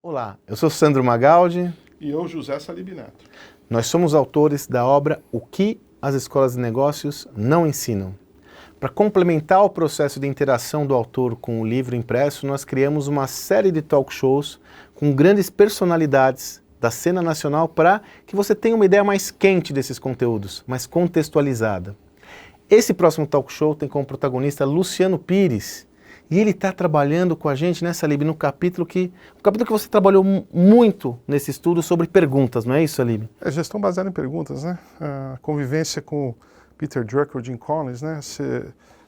Olá, eu sou Sandro Magaldi. E eu, José Salib Neto. Nós somos autores da obra O que as escolas de negócios não ensinam. Para complementar o processo de interação do autor com o livro impresso, nós criamos uma série de talk shows com grandes personalidades da cena nacional para que você tenha uma ideia mais quente desses conteúdos, mais contextualizada. Esse próximo talk show tem como protagonista Luciano Pires. E ele está trabalhando com a gente, né, Salib, no capítulo que você trabalhou muito nesse estudo sobre perguntas, não é isso, Salib? É gestão baseada em perguntas, né? A convivência com Peter Drucker, Jim Collins, né?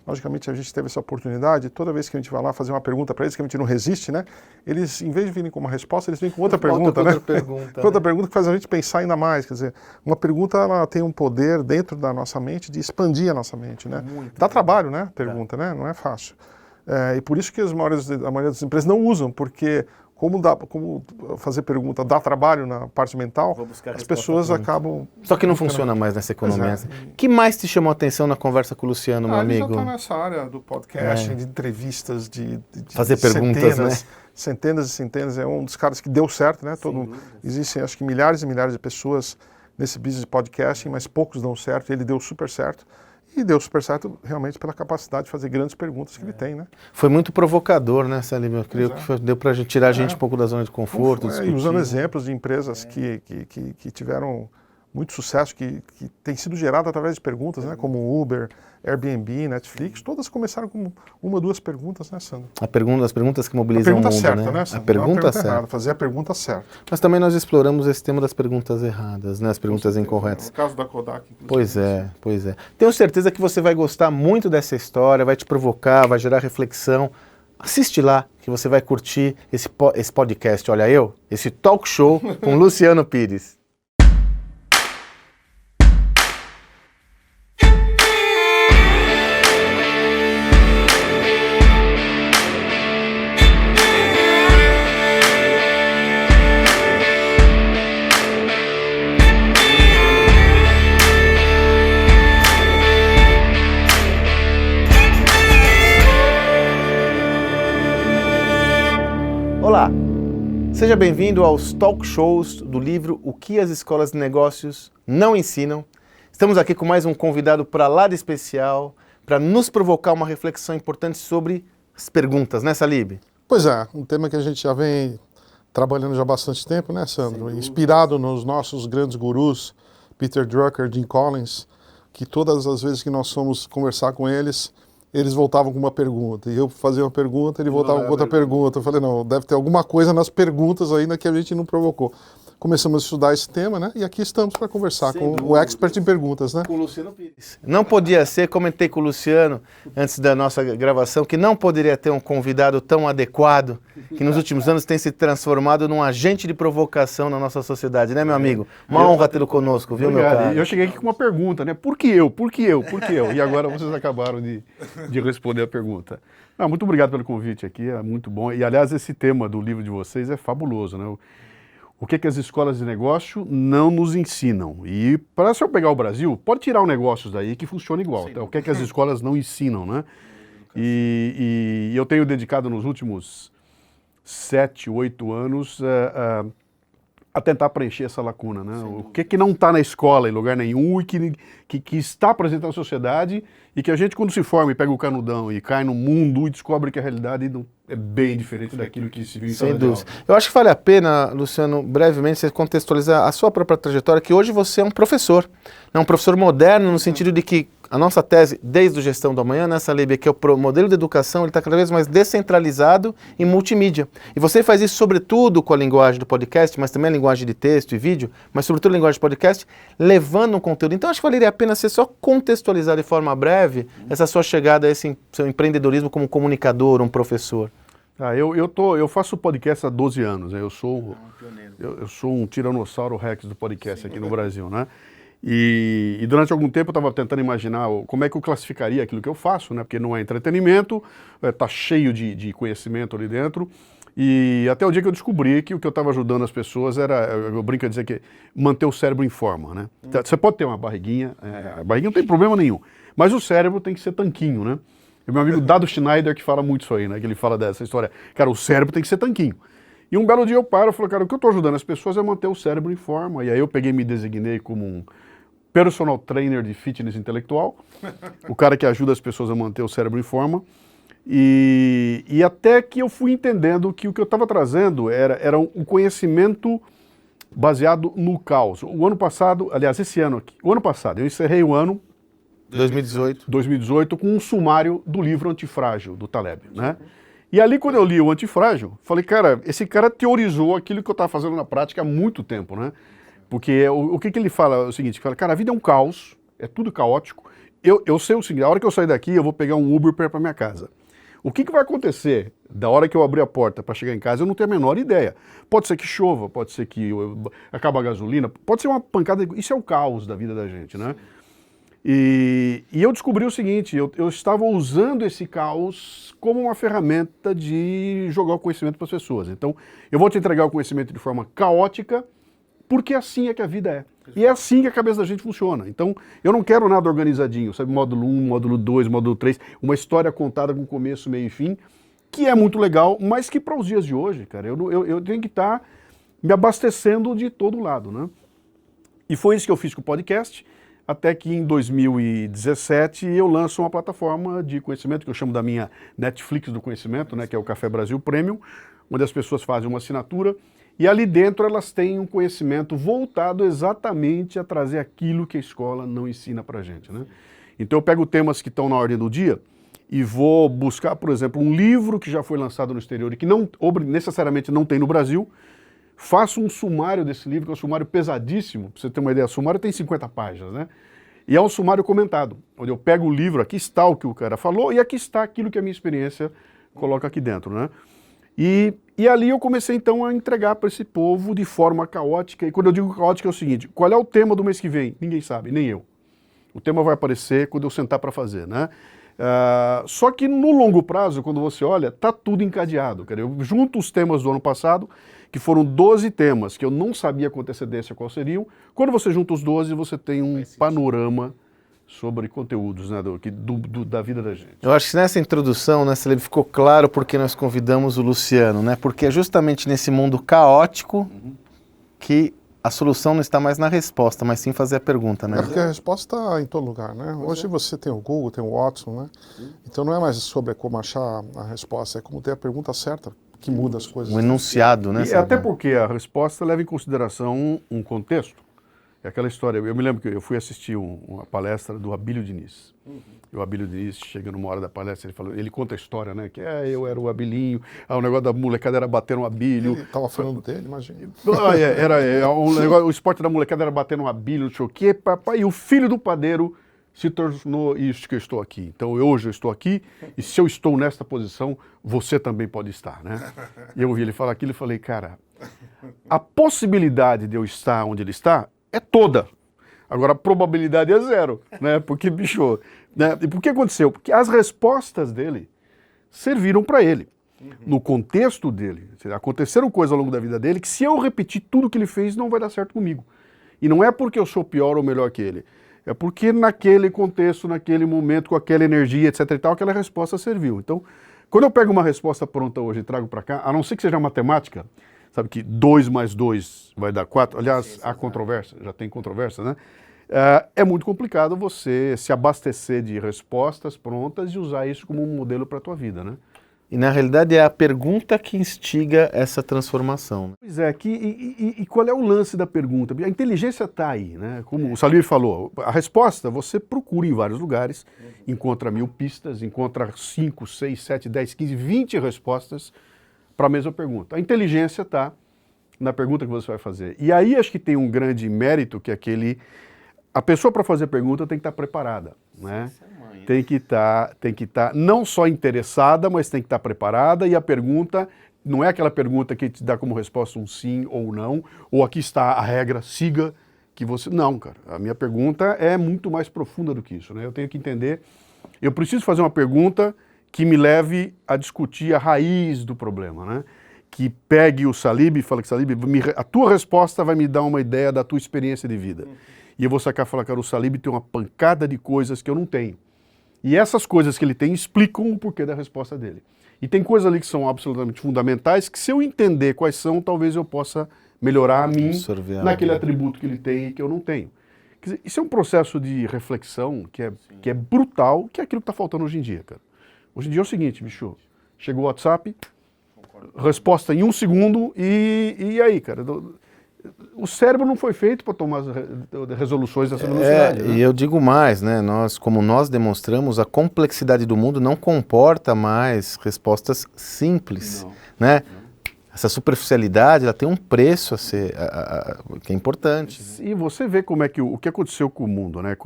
Logicamente a gente teve essa oportunidade, toda vez que a gente vai lá fazer uma pergunta para eles, que a gente não resiste, né? Eles, em vez de virem com uma resposta, eles vêm com outra pergunta, né? Outra pergunta que faz a gente pensar ainda mais, quer dizer, uma pergunta ela tem um poder dentro da nossa mente de expandir a nossa mente, né? Dá trabalho, né? Pergunta, né? Não é fácil. E por isso que a maioria das empresas não usam, porque como fazer pergunta dá trabalho na parte mental, as pessoas acabam... Só que não funciona mais nessa economia. O que mais te chamou a atenção na conversa com o Luciano, meu amigo? Ele já está nessa área do podcast, de entrevistas, de fazer perguntas, né? Centenas e centenas, é um dos caras que deu certo, né? Existem, acho que milhares e milhares de pessoas nesse business de podcasting, mas poucos dão certo, ele deu super certo. E deu super certo realmente pela capacidade de fazer grandes perguntas que ele tem, né? Foi muito provocador, né, Salib? Eu creio que deu para tirar a gente um pouco da zona de conforto. E usando exemplos de empresas que tiveram muito sucesso, que tem sido gerado através de perguntas, né? Como Uber, Airbnb, Netflix, todas começaram com uma ou duas perguntas, né, Sandro? As perguntas que mobilizam o mundo, certa, né? Sandro? A pergunta certa. Errada, fazer a pergunta certa. Mas também nós exploramos esse tema das perguntas erradas, né? As perguntas incorretas. No caso da Kodak, inclusive. Pois é. Tenho certeza que você vai gostar muito dessa história, vai te provocar, vai gerar reflexão. Assiste lá, que você vai curtir esse podcast, esse talk show com Luciano Pires. Olá, seja bem-vindo aos talk shows do livro O que as escolas de negócios não ensinam. Estamos aqui com mais um convidado para lá de especial, para nos provocar uma reflexão importante sobre as perguntas, né, Salib? Pois é, um tema que a gente já vem trabalhando já há bastante tempo, né, Sandro? Inspirado nos nossos grandes gurus, Peter Drucker, Jim Collins, que todas as vezes que nós fomos conversar com eles voltavam com uma pergunta, e eu fazia uma pergunta, ele voltava com outra pergunta. Eu falei, não, deve ter alguma coisa nas perguntas ainda que a gente não provocou. Começamos a estudar esse tema, né? E aqui estamos para conversar com o expert em perguntas, né? Com o Luciano Pires. Não podia ser, comentei com o Luciano antes da nossa gravação, que não poderia ter um convidado tão adequado, que nos últimos anos tem se transformado num agente de provocação na nossa sociedade, né, meu amigo? Uma honra tê-lo conosco, viu, meu cara? Eu cheguei aqui com uma pergunta, né? Por que eu? Por que eu? Por que eu? E agora vocês acabaram de responder a pergunta. Não, muito obrigado pelo convite aqui, é muito bom. E, aliás, esse tema do livro de vocês é fabuloso, né? O que as escolas de negócio não nos ensinam. E para se eu pegar o Brasil, pode tirar o negócios daí que funciona igual. Tá? O que as escolas não ensinam, né? E eu tenho dedicado nos últimos 7, 8 anos a tentar preencher essa lacuna, né? O que não está na escola em lugar nenhum e que está presente na sociedade e que a gente, quando se forma e pega o canudão e cai no mundo e descobre que a realidade é bem diferente daquilo que se viu em sala de aula. Sem dúvida. Eu acho que vale a pena, Luciano, brevemente, você contextualizar a sua própria trajetória, que hoje você é um professor. É um professor moderno no sentido de que a nossa tese, desde o Gestão do Amanhã, nessa lei, que é o modelo de educação, ele está cada vez mais descentralizado em multimídia. E você faz isso sobretudo com a linguagem do podcast, mas também a linguagem de texto e vídeo, mas sobretudo a linguagem de podcast, levando um conteúdo. Então acho que valeria a pena você só contextualizar de forma breve essa sua chegada a esse seu empreendedorismo como comunicador, um professor. Eu faço podcast há 12 anos, né? Eu sou um tiranossauro rex do podcast aqui no Brasil, né? E durante algum tempo eu estava tentando imaginar como é que eu classificaria aquilo que eu faço, né? Porque não é entretenimento, está cheio de conhecimento ali dentro. E até o dia que eu descobri que o que eu estava ajudando as pessoas era, eu brinco a dizer que manter o cérebro em forma, né? Você pode ter uma barriguinha, a barriguinha não tem problema nenhum, mas o cérebro tem que ser tanquinho, né? E meu amigo Dado Schneider que fala muito isso aí, né? Que ele fala dessa história, cara, o cérebro tem que ser tanquinho. E um belo dia eu paro e falo, cara, o que eu estou ajudando as pessoas é manter o cérebro em forma. E aí eu peguei e me designei como um personal trainer de fitness intelectual, o cara que ajuda as pessoas a manter o cérebro em forma. E até que eu fui entendendo que o que eu estava trazendo era um conhecimento baseado no caos. O ano passado, aliás, esse ano aqui, o ano passado, eu encerrei o ano 2018 com um sumário do livro Antifrágil, do Taleb, né? E ali, quando eu li o Antifrágil, falei, cara, esse cara teorizou aquilo que eu estava fazendo na prática há muito tempo, né? Porque o que ele fala é o seguinte, fala, cara, a vida é um caos, é tudo caótico. Eu sei o seguinte, a hora que eu sair daqui, eu vou pegar um Uber para minha casa. O que vai acontecer da hora que eu abrir a porta para chegar em casa, eu não tenho a menor ideia. Pode ser que chova, pode ser que acabe a gasolina, pode ser uma pancada, isso é o caos da vida da gente, né? E eu descobri o seguinte, eu estava usando esse caos como uma ferramenta de jogar o conhecimento para as pessoas. Então, eu vou te entregar o conhecimento de forma caótica, porque assim é que a vida é. E é assim que a cabeça da gente funciona. Então, eu não quero nada organizadinho, sabe? Módulo 1, módulo 2, módulo 3, uma história contada com começo, meio e fim, que é muito legal, mas que para os dias de hoje, cara, eu tenho que estar me abastecendo de todo lado, né? E foi isso que eu fiz com o podcast, até que em 2017 eu lanço uma plataforma de conhecimento, que eu chamo da minha Netflix do conhecimento, né, que é o Café Brasil Premium, onde as pessoas fazem uma assinatura, e ali dentro elas têm um conhecimento voltado exatamente a trazer aquilo que a escola não ensina pra gente, né? Então eu pego temas que estão na ordem do dia e vou buscar, por exemplo, um livro que já foi lançado no exterior e que não necessariamente não tem no Brasil, faço um sumário desse livro, que é um sumário pesadíssimo, pra você ter uma ideia, o sumário tem 50 páginas, né? E é um sumário comentado, onde eu pego o livro, aqui está o que o cara falou e aqui está aquilo que a minha experiência coloca aqui dentro, né? E ali eu comecei então a entregar para esse povo de forma caótica, e quando eu digo caótica é o seguinte, qual é o tema do mês que vem? Ninguém sabe, nem eu. O tema vai aparecer quando eu sentar para fazer, né? Só que no longo prazo, quando você olha, tá tudo encadeado. Cara. Eu junto os temas do ano passado, que foram 12 temas, que eu não sabia com antecedência quais seriam. Quando você junta os 12, você tem um panorama sobre conteúdos, né, da vida da gente. Eu acho que nessa introdução, né, Celeb, ficou claro porque nós convidamos o Luciano, né? Porque é justamente nesse mundo caótico que a solução não está mais na resposta, mas sim fazer a pergunta, né? É porque a resposta está em todo lugar, né? Hoje você tem o Google, tem o Watson, né? Então não é mais sobre como achar a resposta, é como ter a pergunta certa que muda as coisas. Um enunciado, né? E até porque a resposta leva em consideração um contexto. É aquela história, eu me lembro que eu fui assistir uma palestra do Abílio Diniz. E o Abílio Diniz, chega numa hora da palestra, ele conta a história, né? Que eu era o Abilinho, o negócio da molecada era bater no Abílio. Ele estava falando dele, imagina. O esporte da molecada era bater no Abílio, não sei o quê, papai, e o filho do padeiro se tornou isso que eu estou aqui. Então hoje eu estou aqui, e se eu estou nesta posição, você também pode estar, né? E eu ouvi ele falar aquilo e falei, cara, a possibilidade de eu estar onde ele está é toda. Agora a probabilidade é zero, né? Porque, bicho, né? E por que aconteceu? Porque as respostas dele serviram para ele. No contexto dele, aconteceram coisas ao longo da vida dele que se eu repetir tudo que ele fez, não vai dar certo comigo. E não é porque eu sou pior ou melhor que ele. É porque naquele contexto, naquele momento, com aquela energia, etc e tal, aquela resposta serviu. Então, quando eu pego uma resposta pronta hoje e trago para cá, a não ser que seja matemática, sabe que 2 mais 2 vai dar 4? Aliás, há controvérsia, já tem controvérsia, né? É muito complicado você se abastecer de respostas prontas e usar isso como um modelo para a tua vida, né? E na realidade é a pergunta que instiga essa transformação. Pois é, e qual é o lance da pergunta? A inteligência está aí, né? Como o Salir falou, a resposta você procura em vários lugares, encontra 1000 pistas, encontra 5, 6, 7, 10, 15, 20 respostas para a mesma pergunta. A inteligência está na pergunta que você vai fazer. E aí acho que tem um grande mérito, que é a pessoa para fazer a pergunta tem que estar preparada, né? Tem que estar não só interessada, mas tem que estar preparada, e a pergunta não é aquela pergunta que te dá como resposta um sim ou não, ou aqui está a regra, siga, que você... Não, cara, a minha pergunta é muito mais profunda do que isso, né? Eu tenho que entender, eu preciso fazer uma pergunta que me leve a discutir a raiz do problema, né? Que pegue o Salib e fale que, Salib, a tua resposta vai me dar uma ideia da tua experiência de vida. E eu vou sacar e falar, cara, o Salib tem uma pancada de coisas que eu não tenho. E essas coisas que ele tem explicam o porquê da resposta dele. E tem coisas ali que são absolutamente fundamentais, que se eu entender quais são, talvez eu possa melhorar a mim naquele atributo que ele tem e que eu não tenho. Quer dizer, isso é um processo de reflexão que é brutal, que é aquilo que está faltando hoje em dia, cara. Hoje em dia é o seguinte, bicho, chegou o WhatsApp, resposta em 1 segundo e aí, cara? O cérebro não foi feito para tomar resoluções dessa velocidade. Né? E eu digo mais, né? Como nós demonstramos, a complexidade do mundo não comporta mais respostas simples, né? Essa superficialidade, ela tem um preço a ser, que é importante. E você vê como é que o que aconteceu com o mundo, né?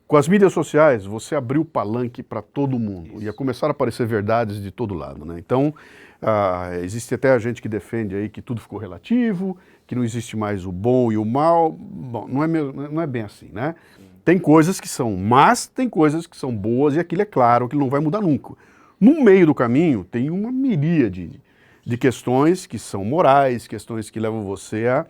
Com as mídias sociais, você abriu o palanque para todo mundo. Ia começar a aparecer verdades de todo lado, né? Então, existe até a gente que defende aí que tudo ficou relativo, que não existe mais o bom e o mal. Bom, não é bem assim, né? Tem coisas que são más, tem coisas que são boas e aquilo é claro, que não vai mudar nunca. No meio do caminho tem uma miríade de questões que são morais, questões que levam você a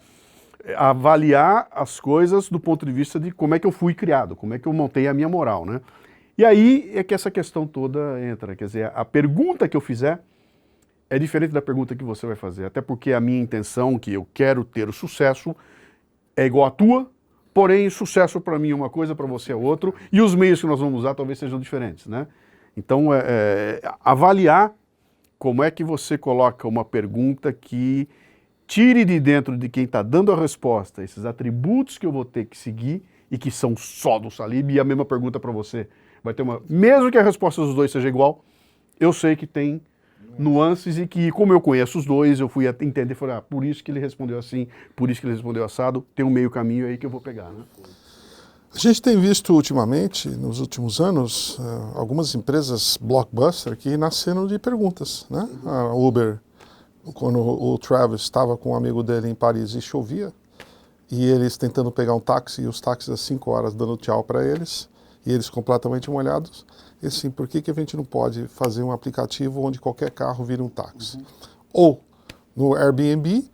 avaliar as coisas do ponto de vista de como é que eu fui criado, como é que eu montei a minha moral, né? E aí é que essa questão toda entra, quer dizer, a pergunta que eu fizer é diferente da pergunta que você vai fazer, até porque a minha intenção, que eu quero ter o sucesso, é igual à tua, porém sucesso para mim é uma coisa, para você é outro, e os meios que nós vamos usar talvez sejam diferentes, né? Então, avaliar como é que você coloca uma pergunta que tire de dentro de quem está dando a resposta esses atributos que eu vou ter que seguir e que são só do Salib, e a mesma pergunta para você. Vai ter mesmo que a resposta dos dois seja igual, eu sei que tem nuances e que, como eu conheço os dois, eu fui entender e falei, por isso que ele respondeu assim, por isso que ele respondeu assado, tem um meio caminho aí que eu vou pegar, né? A gente tem visto ultimamente, nos últimos anos, algumas empresas blockbuster que nasceram de perguntas, né? A Uber, quando o Travis estava com um amigo dele em Paris e chovia, e eles tentando pegar um táxi, e os táxis às 5 horas dando tchau para eles, e eles completamente molhados, e assim, por que a gente não pode fazer um aplicativo onde qualquer carro vira um táxi? Ou no Airbnb,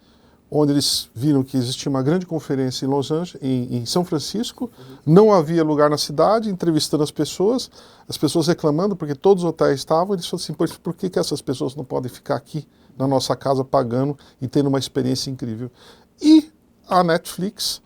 onde eles viram que existia uma grande conferência em Los Angeles, em São Francisco, não havia lugar na cidade, entrevistando as pessoas reclamando porque todos os hotéis estavam, eles falaram assim, por que essas pessoas não podem ficar aqui na nossa casa pagando e tendo uma experiência incrível? E a Netflix,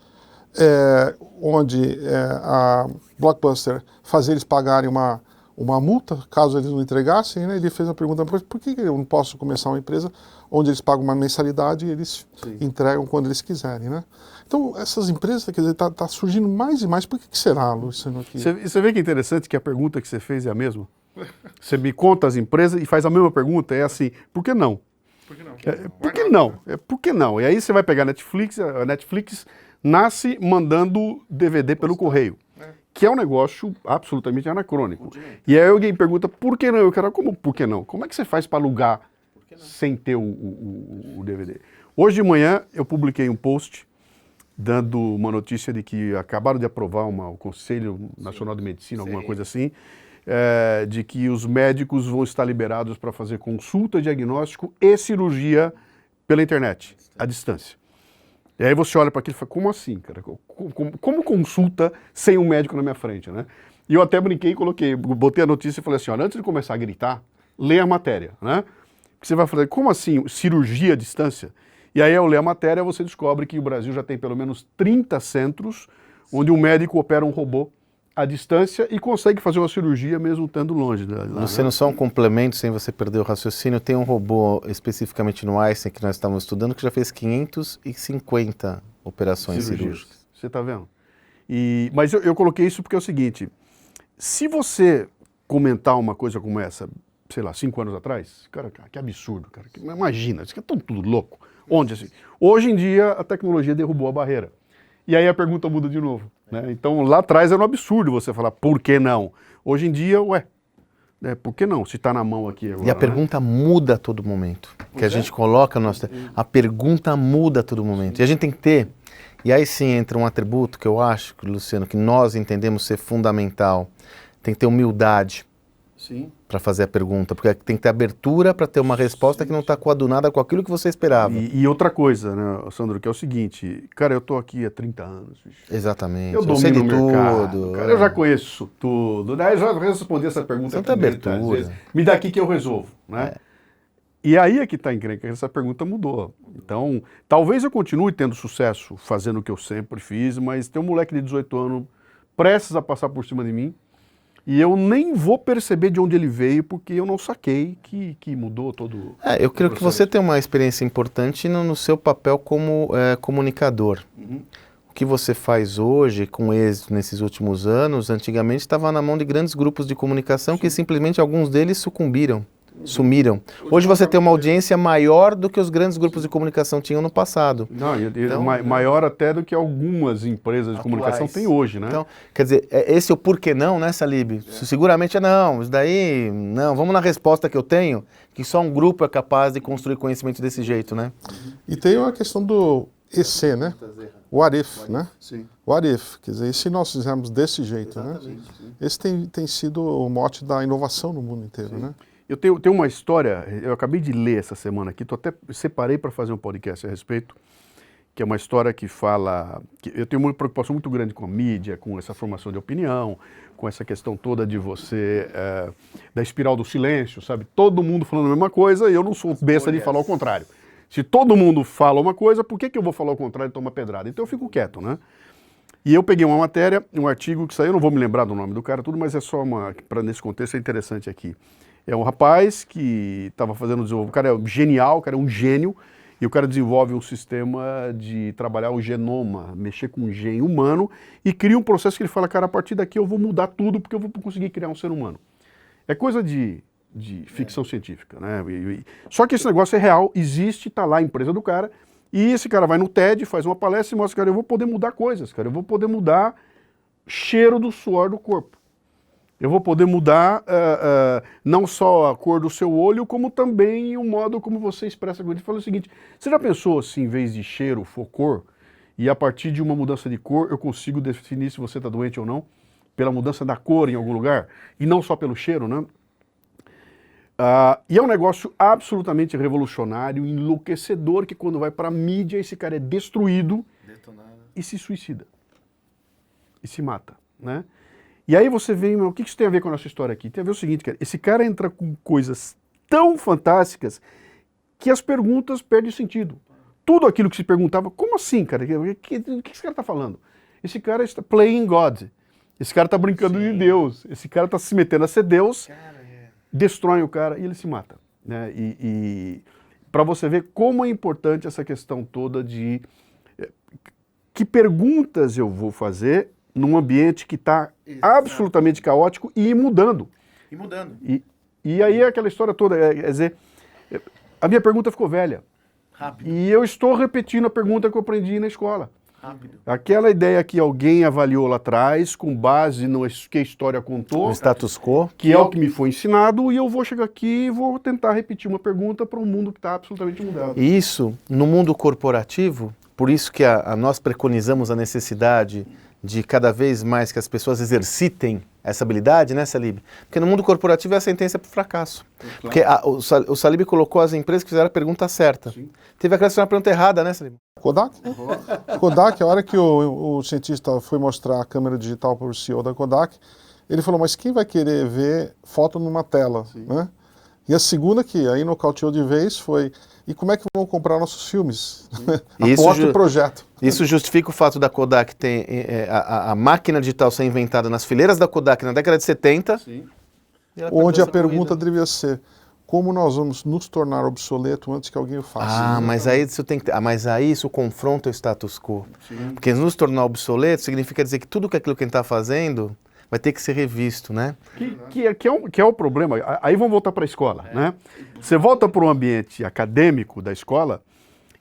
onde a Blockbuster fazia eles pagarem uma multa, caso eles não entregassem, né? Ele fez uma pergunta, por que eu não posso começar uma empresa onde eles pagam uma mensalidade e eles entregam quando eles quiserem, né? Então, essas empresas, quer dizer, tá surgindo mais e mais. Por que será, Luciano? Você vê que é interessante que a pergunta que você fez é a mesma? Você me conta as empresas e faz a mesma pergunta, é assim, por que não? Por que não? Por que não? Por que não? E aí você vai pegar a Netflix nasce mandando DVD pelo correio, que é um negócio absolutamente anacrônico. E aí alguém pergunta, por que não? Eu quero, como por que não? Como é que você faz para alugar sem ter o DVD? Hoje de manhã eu publiquei um post dando uma notícia de que acabaram de aprovar o Conselho Nacional de Medicina, alguma coisa assim, de que os médicos vão estar liberados para fazer consulta, diagnóstico e cirurgia pela internet, à distância. E aí você olha para aquilo e fala, como assim, cara? Como consulta sem um médico na minha frente, né? E eu até brinquei e botei a notícia e falei assim, olha, antes de começar a gritar, lê a matéria, né? Você vai falar, como assim, cirurgia à distância? E aí ao ler a matéria você descobre que o Brasil já tem pelo menos 30 centros onde um médico opera um robô à distância e consegue fazer uma cirurgia mesmo estando longe. Luciano, só um complemento, sem você perder o raciocínio, tem um robô especificamente no Einstein que nós estávamos estudando que já fez 550 operações cirúrgicas. Você está vendo? Mas eu coloquei isso porque é o seguinte, se você comentar uma coisa como essa, sei lá, 5 anos atrás, cara, que absurdo, cara, imagina, isso aqui é tudo louco. Onde assim? Hoje em dia a tecnologia derrubou a barreira. E aí a pergunta muda de novo. Né? Então lá atrás era um absurdo você falar, por que não? Hoje em dia, por que não? Se está na mão aqui agora. E a pergunta muda a todo momento. Que a gente coloca, a pergunta muda a todo momento. E a gente tem que ter, e aí sim entra um atributo que eu acho, Luciano, que nós entendemos ser fundamental. Tem que ter humildade. Sim. para fazer a pergunta, porque tem que ter abertura para ter uma resposta que não está coadunada com aquilo que você esperava. E outra coisa, né, Sandro, que é o seguinte, cara, eu tô aqui há 30 anos, bicho. Exatamente. Eu sei de domino o mercado, tudo. cara, eu já conheço tudo. Daí eu já respondi essa pergunta Tanta 500 abertura. vezes. Me dá aqui que eu resolvo, né? E aí é que tá a encrenca, essa pergunta mudou. Então, talvez eu continue tendo sucesso fazendo o que eu sempre fiz, mas tem um moleque de 18 anos prestes a passar por cima de mim, e eu nem vou perceber de onde ele veio, porque eu não saquei que mudou todo Eu creio o que processo. você tem uma experiência importante no seu papel como comunicador. O que você faz hoje, com êxito nesses últimos anos, antigamente estava na mão de grandes grupos de comunicação que simplesmente alguns deles sumiram. Hoje você tem uma audiência maior do que os grandes grupos de comunicação tinham no passado. Não, Então, maior até do que algumas empresas de comunicação têm hoje, né? Então, quer dizer, esse é o porquê não, né, Salib? Seguramente não, isso daí, não, vamos na resposta que eu tenho, que só um grupo é capaz de construir conhecimento desse jeito, né? E tem a questão do EC, né? What if, né? Sim. What if, quer dizer, e se nós fizermos desse jeito, né? Esse tem sido o mote da inovação no mundo inteiro, né? Eu tenho uma história, eu acabei de ler essa semana aqui, até separei para fazer um podcast a respeito, que é uma história que fala, que eu tenho uma preocupação muito grande com a mídia, com essa formação de opinião, com essa questão toda de você, da espiral do silêncio, sabe? Todo mundo falando a mesma coisa e eu não sou besta de falar o contrário. Se todo mundo fala uma coisa, por que eu vou falar o contrário e tomar pedrada? Então eu fico quieto, né? E eu peguei uma matéria, um artigo que saiu, eu não vou me lembrar do nome do cara, tudo, mas é só para nesse contexto é interessante aqui. É um rapaz que estava fazendo desenvolvimento, o cara é genial, o cara é um gênio, e o cara desenvolve um sistema de trabalhar o genoma, mexer com o gene humano, e cria um processo que ele fala, cara, a partir daqui eu vou mudar tudo, porque eu vou conseguir criar um ser humano. É coisa de ficção científica, né? Só que esse negócio é real, existe, está lá a empresa do cara, e esse cara vai no TED, faz uma palestra e mostra, cara, eu vou poder mudar coisas, cara, eu vou poder mudar cheiro do suor do corpo. Eu vou poder mudar não só a cor do seu olho, como também o modo como você expressa a coisa. Ele falou o seguinte, você já pensou se em vez de cheiro for cor, e a partir de uma mudança de cor eu consigo definir se você está doente ou não, pela mudança da cor em algum lugar, e não só pelo cheiro, né? E é um negócio absolutamente revolucionário, enlouquecedor, que quando vai para a mídia, esse cara é destruído e se suicida. E se mata, né? E aí você vê, o que isso tem a ver com a nossa história aqui? Tem a ver o seguinte, cara, esse cara entra com coisas tão fantásticas que as perguntas perdem sentido. Tudo aquilo que se perguntava, como assim, cara? O que esse cara está falando? Esse cara está playing God. Esse cara está brincando de Deus. Esse cara está se metendo a ser Deus, destrói o cara e ele se mata, né? E para você ver como é importante essa questão toda de que perguntas eu vou fazer num ambiente que está absolutamente caótico e mudando. E aí é aquela história toda, quer dizer, a minha pergunta ficou velha. Rápido. E eu estou repetindo a pergunta que eu aprendi na escola. Rápido. Aquela ideia que alguém avaliou lá atrás, com base no que a história contou, O status quo. que é o que me foi ensinado, e eu vou chegar aqui e vou tentar repetir uma pergunta para um mundo que está absolutamente mudado. E isso, no mundo corporativo, por isso que nós preconizamos a necessidade de cada vez mais que as pessoas exercitem essa habilidade, né, Salib? Porque no mundo corporativo é a sentença para o fracasso. Claro. Porque o Salib colocou as empresas que fizeram a pergunta certa. Sim. Teve aquela que fizeram a pergunta errada, né, Salib? Kodak? Kodak, a hora que o cientista foi mostrar a câmera digital para o CEO da Kodak, ele falou, mas quem vai querer ver foto numa tela, né? E a segunda que aí nocauteou de vez foi, e como é que vão comprar nossos filmes? Aposta o projeto. Isso justifica o fato da Kodak ter a máquina digital ser inventada nas fileiras da Kodak na década de 70. Sim. Onde a pergunta deveria ser, como nós vamos nos tornar obsoleto antes que alguém o faça? Mas aí isso tem que mas aí isso confronta o status quo. Sim. Porque nos tornar obsoleto significa dizer que tudo aquilo que a gente está fazendo vai ter que ser revisto, né? Que é o problema. Aí vamos voltar para a escola, né? Você volta para o ambiente acadêmico da escola,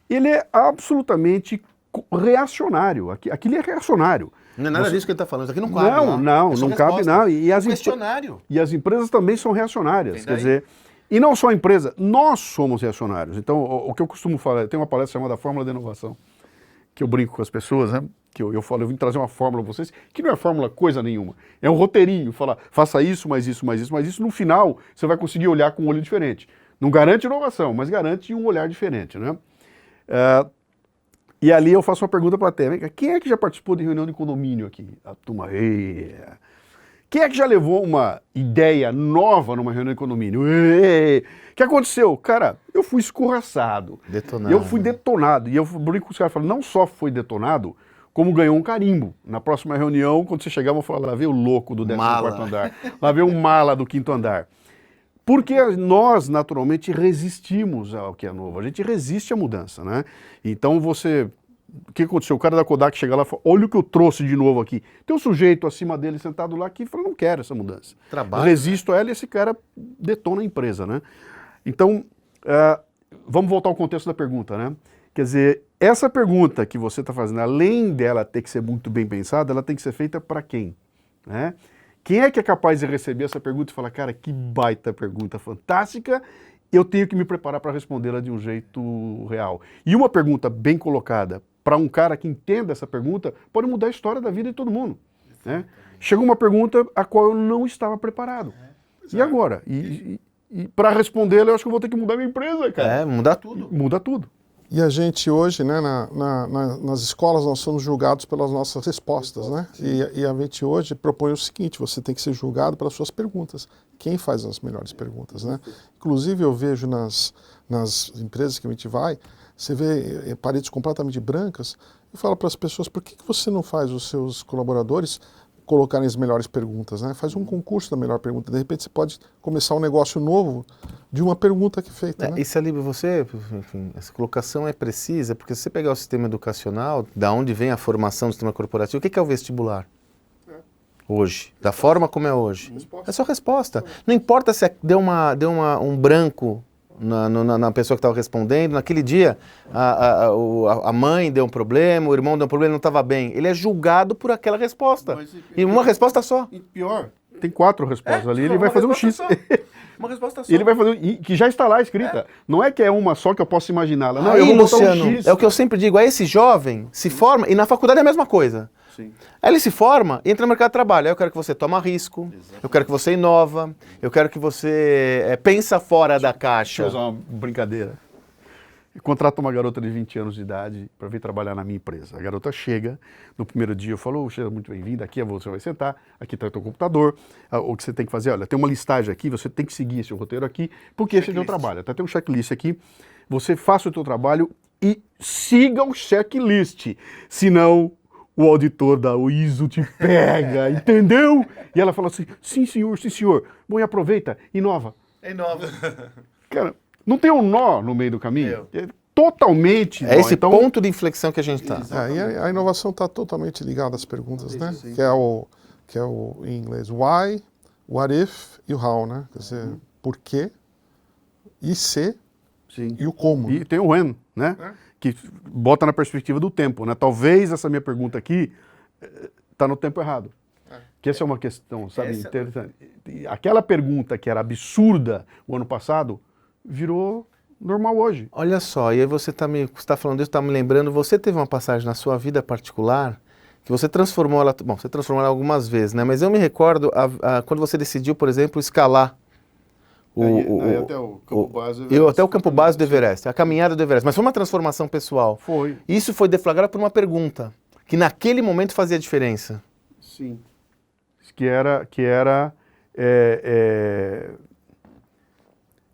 ele é absolutamente reacionário. Aquilo é reacionário. Não é nada disso que ele está falando. Isso aqui não cabe. Não cabe, não. E questionário. E as empresas também são reacionárias. Quer dizer, e não só a empresa, nós somos reacionários. Então, o que eu costumo falar, tem uma palestra chamada Fórmula da Inovação, que eu brinco com as pessoas, né? Que eu falo, eu vim trazer uma fórmula para vocês, que não é fórmula coisa nenhuma. É um roteirinho, falar, faça isso, mais isso, mais isso, mais isso. No final, você vai conseguir olhar com um olho diferente. Não garante inovação, mas garante um olhar diferente, né? E ali eu faço uma pergunta para a plateia. Quem é que já participou de reunião de condomínio aqui? A turma, quem é que já levou uma ideia nova numa reunião de condomínio? O que aconteceu? Cara, eu fui escorraçado. Detonado. Eu fui detonado. E eu brinco com os caras, não só foi detonado, como ganhou um carimbo. Na próxima reunião, quando você chegava, eu falava, lá veio o louco do 14º andar. Lá veio o mala do 5º andar. Porque nós, naturalmente, resistimos ao que é novo. A gente resiste à mudança, né? Então você... O que aconteceu? O cara da Kodak chega lá e fala, olha o que eu trouxe de novo aqui. Tem um sujeito acima dele sentado lá que fala, não quero essa mudança. Trabalho, resisto a ela e esse cara detona a empresa, né? Então, vamos voltar ao contexto da pergunta, né? Quer dizer, essa pergunta que você está fazendo, além dela ter que ser muito bem pensada, ela tem que ser feita para quem? Né? Quem é que é capaz de receber essa pergunta e falar, cara, que baita pergunta fantástica, eu tenho que me preparar para respondê-la de um jeito real. E uma pergunta bem colocada para um cara que entenda essa pergunta pode mudar a história da vida de todo mundo. Né? Chegou uma pergunta a qual eu não estava preparado. E agora? E para respondê-la, eu acho que eu vou ter que mudar minha empresa, cara. Mudar tudo. Muda tudo. E a gente hoje, né, nas escolas, nós somos julgados pelas nossas respostas, né? E a gente hoje propõe o seguinte, você tem que ser julgado pelas suas perguntas. Quem faz as melhores perguntas, né? Inclusive eu vejo nas empresas que a gente vai, você vê paredes completamente brancas, e fala para as pessoas, por que você não faz os seus colaboradores colocarem as melhores perguntas, né? Faz um concurso da melhor pergunta. De repente você pode começar um negócio novo de uma pergunta que é feita. Né? E Salib, enfim, essa colocação é precisa, porque se você pegar o sistema educacional, da onde vem a formação do sistema corporativo, o que é o vestibular? Hoje, da forma como é hoje. É só resposta. Não importa se deu um branco na pessoa que estava respondendo, naquele dia a mãe deu um problema, o irmão deu um problema, ele não estava bem. Ele é julgado por aquela resposta. E uma resposta só. E pior, tem 4 respostas ali, ele vai fazer um X. Uma resposta só. Ele vai fazer, que já está lá escrita. Não é que é uma só que eu posso imaginá-la. Não, aí, eu vou Luciano, botar um X. é o que eu sempre digo, esse jovem se forma, e na faculdade é a mesma coisa. Sim. Aí ele se forma e entra no mercado de trabalho. Aí eu quero que você toma risco, exatamente. Eu quero que você inova, eu quero que você pensa fora da caixa. Deixa eu usar uma brincadeira. Eu contrato uma garota de 20 anos de idade para vir trabalhar na minha empresa. A garota chega, no primeiro dia eu falo, seja muito bem-vinda, aqui você vai sentar, aqui está o teu computador, o que você tem que fazer, olha, tem uma listagem aqui, você tem que seguir esse roteiro aqui, porque esse é o teu trabalho. Até tem um checklist aqui, você faça o teu trabalho e siga o checklist, senão o auditor da ISO te pega, entendeu? E ela fala assim, sim senhor, bom, e aproveita, inova. Inova. Cara, não tem um nó no meio do caminho? É totalmente nó. É esse ponto de inflexão que a gente está. E a inovação está totalmente ligada às perguntas, né? Que é o em inglês, why, what if e o how, né? Quer dizer, por quê, e se, sim. E o como. E tem o when, né? Que bota na perspectiva do tempo, né? Talvez essa minha pergunta aqui está no tempo errado. Que essa é uma questão, sabe, interessante. Aquela pergunta que era absurda o ano passado, virou normal hoje. Olha só, e aí você está falando isso, está me lembrando, você teve uma passagem na sua vida particular que você transformou ela, bom, você transformou ela algumas vezes, né? Mas eu me recordo quando você decidiu, por exemplo, escalar até o campo base do Everest, a caminhada do Everest. Mas foi uma transformação pessoal. Foi. Isso foi deflagrado por uma pergunta, que naquele momento fazia diferença. Sim. Que era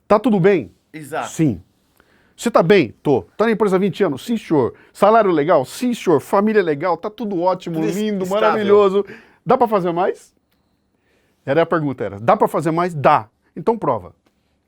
tá tudo bem? Exato. Sim. Você tá bem? Tô. Tá na empresa há 20 anos? Sim, senhor. Salário legal? Sim, senhor. Família legal? Tá tudo ótimo, lindo, estável. Maravilhoso. Dá para fazer mais? Era a pergunta, dá para fazer mais? Dá. Então prova.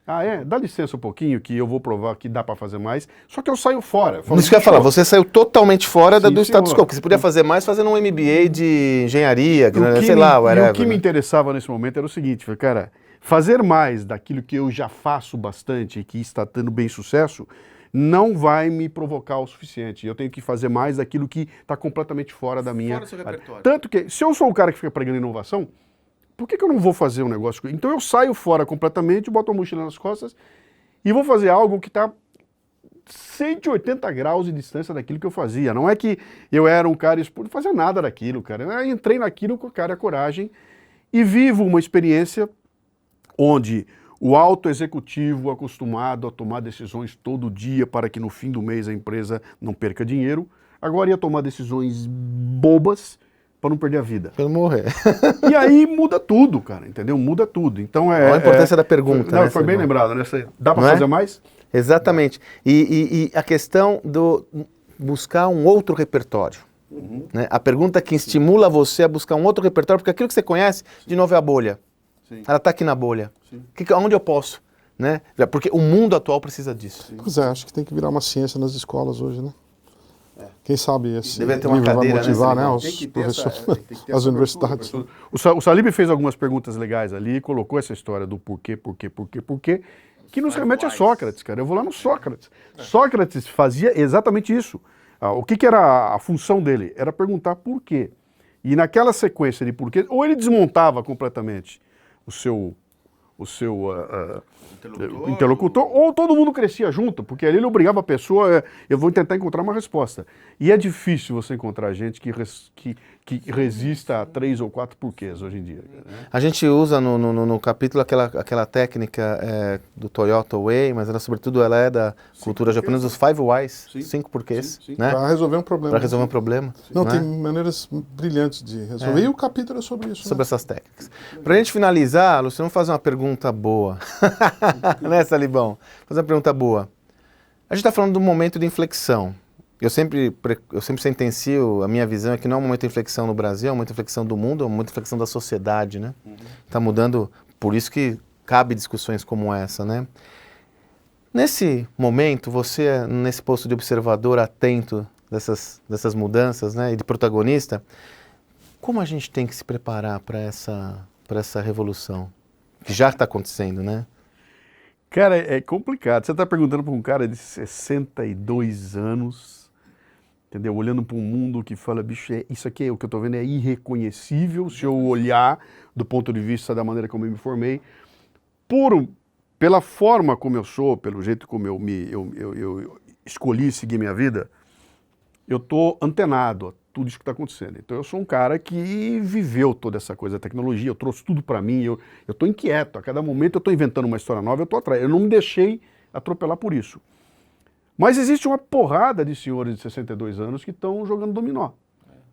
Ah, dá licença um pouquinho que eu vou provar que dá para fazer mais, só que eu saio fora. Isso que eu ia falar, você saiu totalmente fora do status quo, porque você podia fazer mais fazendo um MBA de engenharia, sei lá, whatever. E o que me interessava nesse momento era o seguinte, cara, fazer mais daquilo que eu já faço bastante e que está tendo bem sucesso, não vai me provocar o suficiente. Eu tenho que fazer mais daquilo que está completamente fora da minha... Fora do seu repertório. Tanto que, se eu sou o cara que fica pregando inovação, por que eu não vou fazer um negócio? Então eu saio fora completamente, boto a mochila nas costas e vou fazer algo que está 180 graus de distância daquilo que eu fazia. Não é que eu era um cara não fazia nada daquilo, cara. Eu entrei naquilo com a cara e a coragem e vivo uma experiência onde o alto executivo acostumado a tomar decisões todo dia para que no fim do mês a empresa não perca dinheiro, agora ia tomar decisões bobas para não perder a vida. Para não morrer. E aí muda tudo, cara, entendeu? Muda tudo. Então Olha a importância da pergunta. Não, né, foi bem lembrado, né? Dá para fazer mais? Exatamente. E a questão do buscar um outro repertório. Né? A pergunta que estimula você a buscar um outro repertório, porque aquilo que você conhece, de novo, é a bolha. Sim. Ela está aqui na bolha. Onde eu posso? Né? Porque o mundo atual precisa disso. Pois é, acho que tem que virar uma ciência nas escolas hoje, né? Quem sabe esse Deve ter uma livro vai cadeira, motivar, né, os professores, as universidades. O Salib fez algumas perguntas legais ali, colocou essa história do porquê, que nos remete a Sócrates, cara. Eu vou lá no Sócrates. Sócrates fazia exatamente isso. O que era a função dele? Era perguntar por quê. E naquela sequência de porquê, ou ele desmontava completamente o seu interlocutor, ou todo mundo crescia junto, porque ali ele obrigava a pessoa, eu vou tentar encontrar uma resposta. E é difícil você encontrar gente que resista a 3 ou 4 porquês hoje em dia. A gente usa no capítulo aquela técnica do Toyota Way, mas ela, sobretudo, ela é da cultura japonesa, os 5 whys, 5 porquês. Né? Para resolver um problema. Para resolver um problema. Não, né? tem maneiras brilhantes de resolver. E o capítulo é sobre isso. Sobre essas técnicas. Para a gente finalizar, Luciano, vamos fazer uma pergunta boa. Né, Salibão? Fazer uma pergunta boa. A gente está falando de um momento de inflexão. Eu sempre sentencio, a minha visão é que não é um momento de inflexão no Brasil, é um momento de inflexão do mundo, é um momento de inflexão da sociedade, né? Está mudando, por isso que cabe discussões como essa, né? Nesse momento, você, nesse posto de observador atento dessas mudanças, né, e de protagonista, como a gente tem que se preparar para essa revolução que já está acontecendo, né? Cara, é complicado. Você está perguntando para um cara de 62 anos, entendeu? Olhando para um mundo que fala, bicho, isso aqui, o que eu estou vendo é irreconhecível se eu olhar do ponto de vista da maneira como eu me formei, pela forma como eu sou, pelo jeito como eu escolhi seguir minha vida, eu estou antenado a tudo isso que está acontecendo. Então eu sou um cara que viveu toda essa coisa da tecnologia, eu trouxe tudo para mim, eu estou inquieto, a cada momento eu estou inventando uma história nova, eu estou atrás, eu não me deixei atropelar por isso. Mas existe uma porrada de senhores de 62 anos que estão jogando dominó,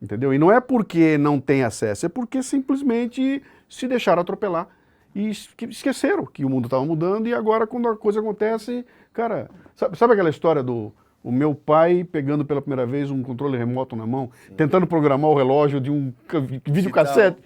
entendeu? E não é porque não tem acesso, é porque simplesmente se deixaram atropelar e esqueceram que o mundo estava mudando e agora quando a coisa acontece, cara, sabe aquela história o meu pai pegando pela primeira vez um controle remoto na mão, tentando programar o relógio de um videocassete,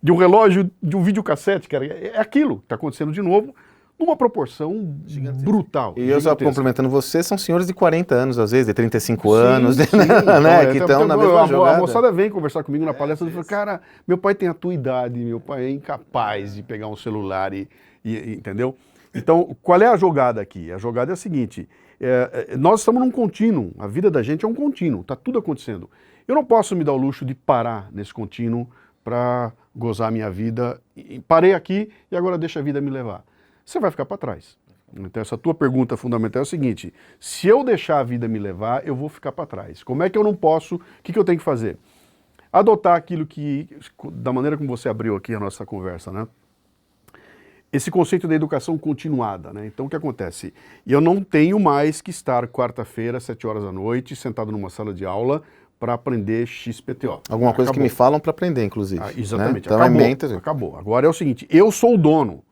de um relógio, de um videocassete, cara. É aquilo que está acontecendo de novo, numa proporção brutal. E eu só complementando você, são senhores de 40 anos, às vezes, de 35 anos, sim, né, que estão na mesma jogada. A moçada vem conversar comigo na palestra e fala, cara, meu pai tem a tua idade, meu pai é incapaz de pegar um celular entendeu? Então, qual é a jogada aqui? A jogada é a seguinte, nós estamos num contínuo, a vida da gente é um contínuo, está tudo acontecendo. Eu não posso me dar o luxo de parar nesse contínuo para gozar a minha vida. Parei aqui e agora deixa a vida me levar. Você vai ficar para trás. Então essa tua pergunta fundamental é o seguinte, se eu deixar a vida me levar, eu vou ficar para trás. Como é que eu não posso, o que eu tenho que fazer? Adotar aquilo que, da maneira como você abriu aqui a nossa conversa, né? Esse conceito da educação continuada, né? Então o que acontece? Eu não tenho mais que estar quarta-feira, 7 horas da noite, sentado numa sala de aula para aprender XPTO. Alguma coisa que me falam para aprender, inclusive. Exatamente. Né? Então, acabou. Agora é o seguinte, eu sou o dono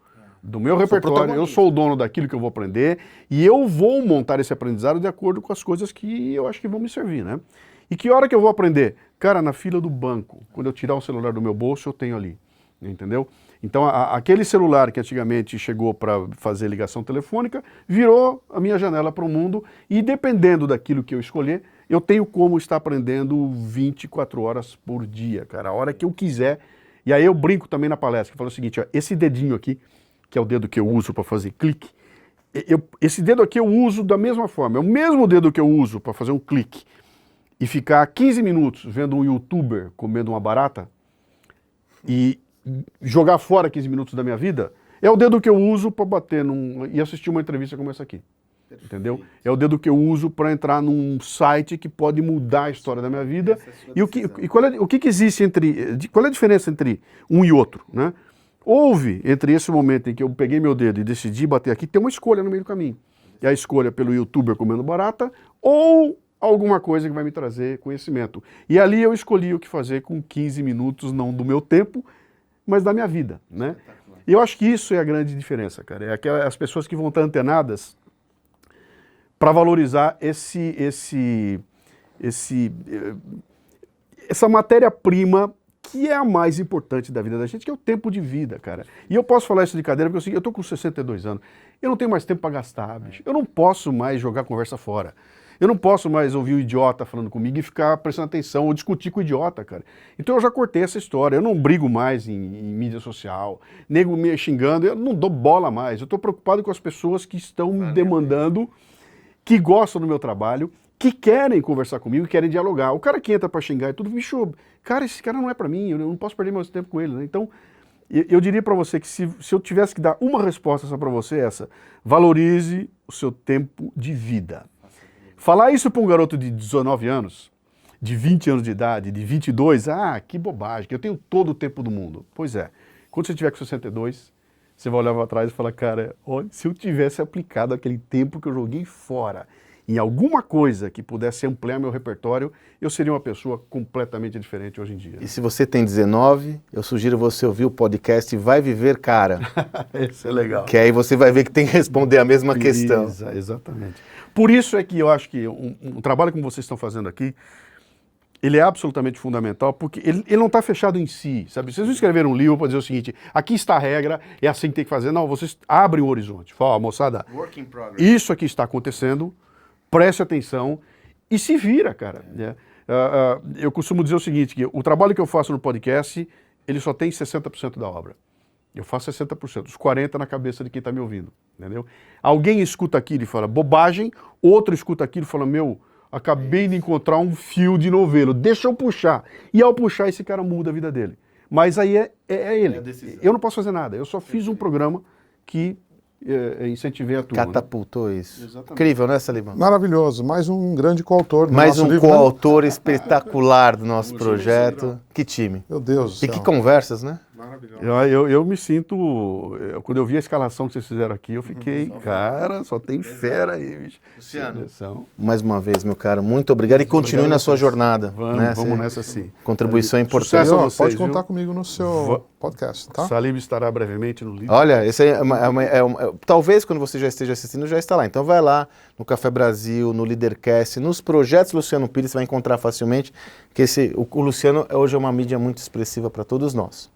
do meu repertório, eu sou o dono daquilo que eu vou aprender e eu vou montar esse aprendizado de acordo com as coisas que eu acho que vão me servir, né? E que hora que eu vou aprender? Cara, na fila do banco, quando eu tirar o celular do meu bolso, eu tenho ali, entendeu? Então, aquele celular que antigamente chegou para fazer ligação telefônica, virou a minha janela para o mundo e dependendo daquilo que eu escolher, eu tenho como estar aprendendo 24 horas por dia, cara, a hora que eu quiser. E aí eu brinco também na palestra, que falo o seguinte, ó, esse dedinho aqui, que é o dedo que eu uso para fazer clique, esse dedo aqui eu uso da mesma forma, é o mesmo dedo que eu uso para fazer um clique e ficar 15 minutos vendo um youtuber comendo uma barata e jogar fora 15 minutos da minha vida, é o dedo que eu uso para bater e assistir uma entrevista como essa aqui. entendeu? É o dedo que eu uso para entrar num site que pode mudar a história da minha vida. E o que existe qual é a diferença entre um e outro, né? Houve, entre esse momento em que eu peguei meu dedo e decidi bater aqui, tem uma escolha no meio do caminho. É a escolha pelo youtuber comendo barata ou alguma coisa que vai me trazer conhecimento. E ali eu escolhi o que fazer com 15 minutos, não do meu tempo, mas da minha vida, né? E eu acho que isso é a grande diferença, cara. É as pessoas que vão estar antenadas para valorizar essa matéria-prima que é a mais importante da vida da gente, que é o tempo de vida, cara. E eu posso falar isso de cadeira, porque eu tô com 62 anos, eu não tenho mais tempo para gastar, bicho. Eu não posso mais jogar conversa fora. Eu não posso mais ouvir o idiota falando comigo e ficar prestando atenção ou discutir com o idiota, cara. Então eu já cortei essa história, eu não brigo mais em mídia social, nego me xingando, eu não dou bola mais. Eu tô preocupado com as pessoas que estão me demandando, que gostam do meu trabalho, que querem conversar comigo, querem dialogar. O cara que entra para xingar e tudo, bicho, cara, esse cara não é para mim, eu não posso perder meu tempo com ele, né? Então, eu diria para você que se eu tivesse que dar uma resposta só para você, essa: valorize o seu tempo de vida. Falar isso para um garoto de 19 anos, de 20 anos de idade, de 22, que bobagem, que eu tenho todo o tempo do mundo. Pois é, quando você tiver com 62, você vai olhar para trás e falar, cara, olha, se eu tivesse aplicado aquele tempo que eu joguei fora em alguma coisa que pudesse ampliar meu repertório, eu seria uma pessoa completamente diferente hoje em dia. E se você tem 19, eu sugiro você ouvir o podcast Vai Viver Cara. Isso é legal. Que aí você vai ver que tem que responder a mesma questão. Exatamente. Por isso é que eu acho que um trabalho como vocês estão fazendo aqui, ele é absolutamente fundamental, porque ele não está fechado em si, sabe? Vocês não escreveram um livro para dizer o seguinte, aqui está a regra, é assim que tem que fazer. Não, vocês abrem o horizonte. Fala, moçada, isso aqui está acontecendo, preste atenção e se vira, cara. Né? Eu costumo dizer o seguinte, que o trabalho que eu faço no podcast, ele só tem 60% da obra. Eu faço 60%, os 40% na cabeça de quem está me ouvindo, entendeu? Alguém escuta aquilo e fala bobagem, outro escuta aquilo e fala, acabei de encontrar um fio de novelo, deixa eu puxar. E ao puxar, esse cara muda a vida dele. Mas aí é ele. Eu não posso fazer nada, eu só fiz um programa que incentivei a turma. Catapultou isso. Exatamente. Incrível, né, Salibão? Maravilhoso, mais um grande coautor do Mais nosso um livro, né? coautor espetacular do nosso projeto. Que time. Meu Deus do E céu. que conversas, né? Maravilhoso. Eu me sinto, quando eu vi a escalação que vocês fizeram aqui, eu fiquei, cara, só tem fera aí, bicho. Luciano, Seleção. mais uma vez, meu caro, muito obrigado e continue na sua jornada. Vamos nessa sim. Contribuição importante. Sucesso a Ó, vocês, pode viu? contar comigo no seu podcast, tá? Salib estará brevemente no livro. Olha, esse aí talvez quando você já esteja assistindo, já está lá. Então vai lá no Café Brasil, no Lidercast, nos projetos Luciano Pires, você vai encontrar facilmente, que o Luciano hoje é uma mídia muito expressiva para todos nós.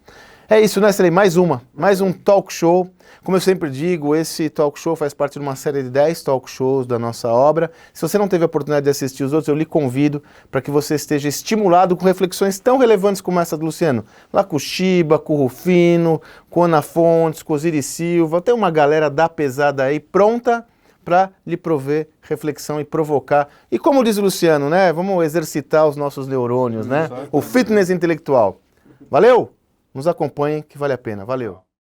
É isso, né, Celei? Mais um talk show. Como eu sempre digo, esse talk show faz parte de uma série de 10 talk shows da nossa obra. Se você não teve a oportunidade de assistir os outros, eu lhe convido para que você esteja estimulado com reflexões tão relevantes como essa do Luciano. Lá com o Shiba, com o Rufino, com Ana Fontes, com o Osiris Silva. Tem uma galera da pesada aí pronta para lhe prover reflexão e provocar. E como diz o Luciano, né? Vamos exercitar os nossos neurônios, né? O fitness intelectual. Valeu? Nos acompanhem que vale a pena. Valeu!